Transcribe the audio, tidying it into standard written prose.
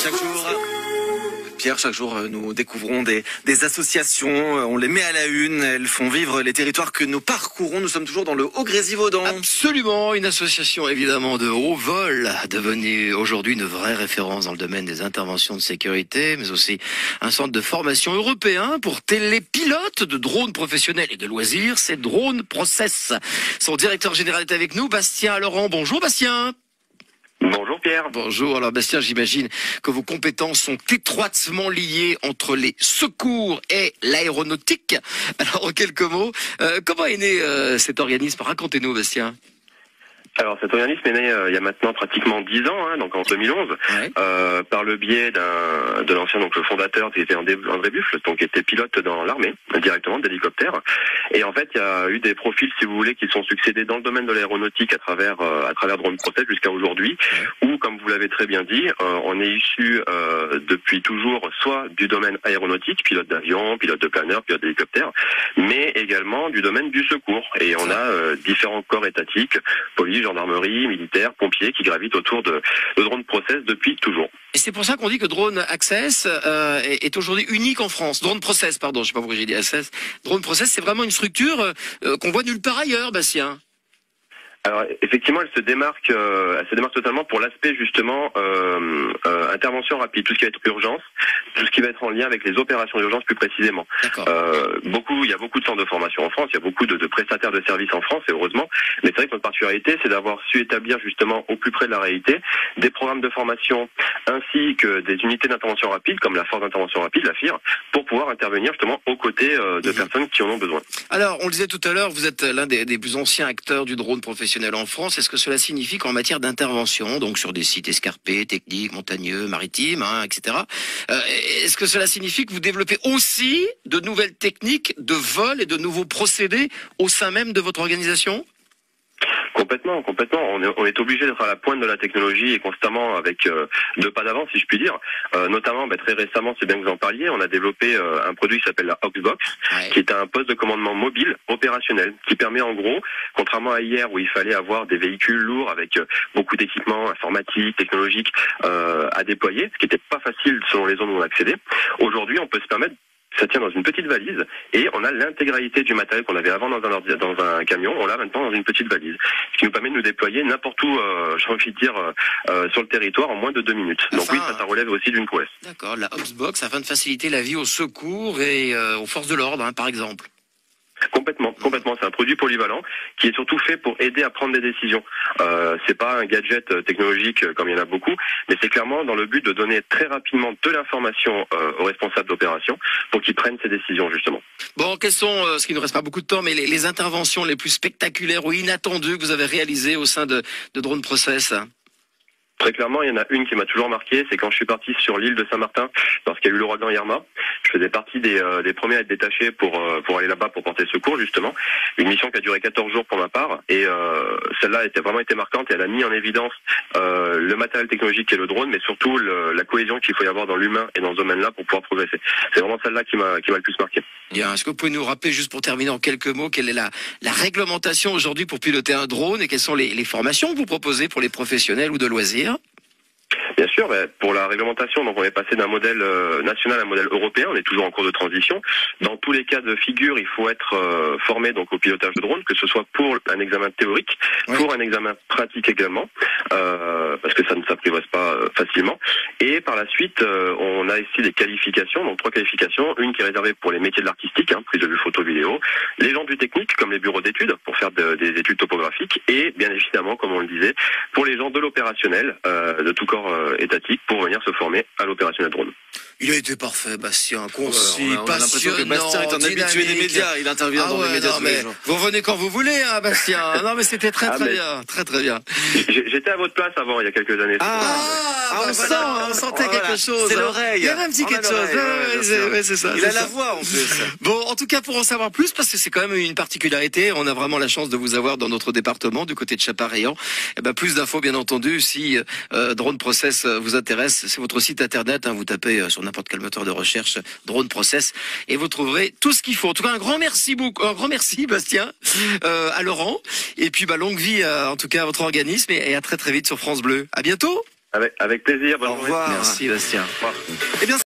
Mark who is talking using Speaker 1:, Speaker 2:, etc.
Speaker 1: Chaque jour, nous découvrons des associations, on les met à la une, elles font vivre les territoires que nous parcourons. Nous sommes toujours dans le Haut-Grésivaudan.
Speaker 2: Absolument, une association évidemment de haut vol, devenue aujourd'hui une vraie référence dans le domaine des interventions de sécurité, mais aussi un centre de formation européen pour télépilotes de drones professionnels et de loisirs, c'est Drone Process. Son directeur général est avec nous, Bastien Laurent. Bonjour Bastien.
Speaker 3: Bonjour Pierre.
Speaker 2: Bonjour. Alors Bastien, j'imagine que vos compétences sont étroitement liées entre les secours et l'aéronautique. Alors en quelques mots, comment est né cet organisme? Racontez-nous Bastien.
Speaker 3: Alors cet organisme est né il y a maintenant pratiquement 10 ans, donc en 2011, par le biais de l'ancien, donc le fondateur qui était André Buffle, donc qui était pilote dans l'armée, directement d'hélicoptère. Et en fait, il y a eu des profils, si vous voulez, qui sont succédés dans le domaine de l'aéronautique à travers Drone Process jusqu'à aujourd'hui, où, comme vous l'avez très bien dit, on est issu depuis toujours soit du domaine aéronautique, pilote d'avion, pilote de planeur, pilote d'hélicoptère, mais également du domaine du secours. Et on a différents corps étatiques, police, gendarmerie, militaires, pompiers qui gravitent autour de Drone Process depuis toujours.
Speaker 2: Et c'est pour ça qu'on dit que Drone Access est aujourd'hui unique en France. Drone Process, pardon, je sais pas pourquoi j'ai dit Access. Drone Process, c'est vraiment une structure qu'on voit nulle part ailleurs, Bastien.
Speaker 3: Alors effectivement, elle se démarque totalement pour l'aspect justement intervention rapide, tout ce qui va être urgence, tout ce qui va être en lien avec les opérations d'urgence plus précisément. Il y a beaucoup de centres de formation en France, il y a beaucoup de prestataires de services en France, et heureusement. Mais c'est vrai que notre particularité, c'est d'avoir su établir justement au plus près de la réalité des programmes de formation ainsi que des unités d'intervention rapide, comme la force d'intervention rapide, la FIR, pour pouvoir intervenir justement aux côtés de personnes qui en ont besoin.
Speaker 2: Alors, on le disait tout à l'heure, vous êtes l'un des plus anciens acteurs du drone professionnel en France. Est-ce que cela signifie qu'en matière d'intervention, donc sur des sites escarpés, techniques, montagneux, maritimes, etc., est-ce que cela signifie que vous développez aussi de nouvelles techniques de vol et de nouveaux procédés au sein même de votre organisation ?
Speaker 3: Complètement. On est obligé d'être à la pointe de la technologie et constamment avec 2 pas d'avance, si je puis dire. Notamment, très récemment, c'est bien que vous en parliez, on a développé un produit qui s'appelle la Oxbox, qui est un poste de commandement mobile opérationnel, qui permet en gros, contrairement à hier où il fallait avoir des véhicules lourds avec beaucoup d'équipements informatiques, technologiques à déployer, ce qui n'était pas facile selon les zones où on accédait. Aujourd'hui, on peut se permettre. Ça tient dans une petite valise et on a l'intégralité du matériel qu'on avait avant dans un camion, on l'a maintenant dans une petite valise. Ce qui nous permet de nous déployer n'importe où, j'ai envie de dire, sur le territoire en moins de 2 minutes. Donc oui, ça relève aussi d'une prouesse.
Speaker 2: D'accord, la Oxbox afin de faciliter la vie aux secours et aux forces de l'ordre, par exemple.
Speaker 3: Complètement. C'est un produit polyvalent qui est surtout fait pour aider à prendre des décisions. C'est pas un gadget technologique comme il y en a beaucoup, mais c'est clairement dans le but de donner très rapidement de l'information aux responsables d'opération pour qu'ils prennent ces décisions justement.
Speaker 2: Bon, quelles sont, ce qui ne reste pas beaucoup de temps, mais les interventions les plus spectaculaires ou inattendues que vous avez réalisées au sein de Drone Process ?
Speaker 3: Très clairement, il y en a une qui m'a toujours marqué, c'est quand je suis parti sur l'île de Saint-Martin, lorsqu'il y a eu l'ouragan Irma. Je faisais partie des premiers à être détachés pour aller là-bas pour porter secours, justement. Une mission qui a duré 14 jours pour ma part, et celle-là a vraiment été marquante, et elle a mis en évidence le matériel technologique qu'est le drone, mais surtout la cohésion qu'il faut y avoir dans l'humain et dans ce domaine-là pour pouvoir progresser. C'est vraiment celle-là qui m'a le plus marqué.
Speaker 2: Bien, est-ce que vous pouvez nous rappeler, juste pour terminer en quelques mots, quelle est la réglementation aujourd'hui pour piloter un drone, et quelles sont les formations que vous proposez pour les professionnels ou de loisirs ?
Speaker 3: Bien sûr, pour la réglementation, donc on est passé d'un modèle national à un modèle européen, on est toujours en cours de transition. Dans tous les cas de figure, il faut être formé donc au pilotage de drone, que ce soit pour un examen théorique, pour un examen pratique également, parce que ça ne s'apprivoise pas facilement. Et par la suite, on a ici des qualifications, donc 3 qualifications, une qui est réservée pour les métiers de l'artistique, prise de vue photo, vidéo, les gens du technique, comme les bureaux d'études, pour faire des études topographiques, et bien évidemment, comme on le disait, pour les gens de l'opérationnel, de tout corps étatique, pour venir se former à l'opérationnel drone.
Speaker 2: Il a été parfait, Bastien, concis,
Speaker 1: on a l'impression que
Speaker 2: passionnant,
Speaker 1: Bastien est un habitué des médias, il intervient dans les médias tous les jours.
Speaker 2: Vous revenez quand vous voulez, Bastien. Non, mais c'était très bien, très bien.
Speaker 3: J'étais à votre place avant, il y a quelques années.
Speaker 2: On sentait quelque chose.
Speaker 1: C'est l'oreille.
Speaker 2: Il y avait un petit quelque chose. C'est ça.
Speaker 1: Il a la voix en plus.
Speaker 2: Bon, en tout cas, pour en savoir plus, parce que c'est quand même une particularité, on a vraiment la chance de vous avoir dans notre département, du côté de Chapareillan. Plus d'infos, bien entendu, si Drone Process vous intéresse, c'est votre site internet, vous tapez sur n'importe quel moteur de recherche Drone Process et vous trouverez tout ce qu'il faut. En tout cas, un grand merci Bastien, à Laurent, et puis longue vie en tout cas à votre organisme, et à très vite sur France Bleu. À bientôt.
Speaker 3: Avec plaisir. Bonne
Speaker 1: Au
Speaker 3: journée.
Speaker 1: revoir.
Speaker 2: Merci Bastien.
Speaker 1: Eh bien,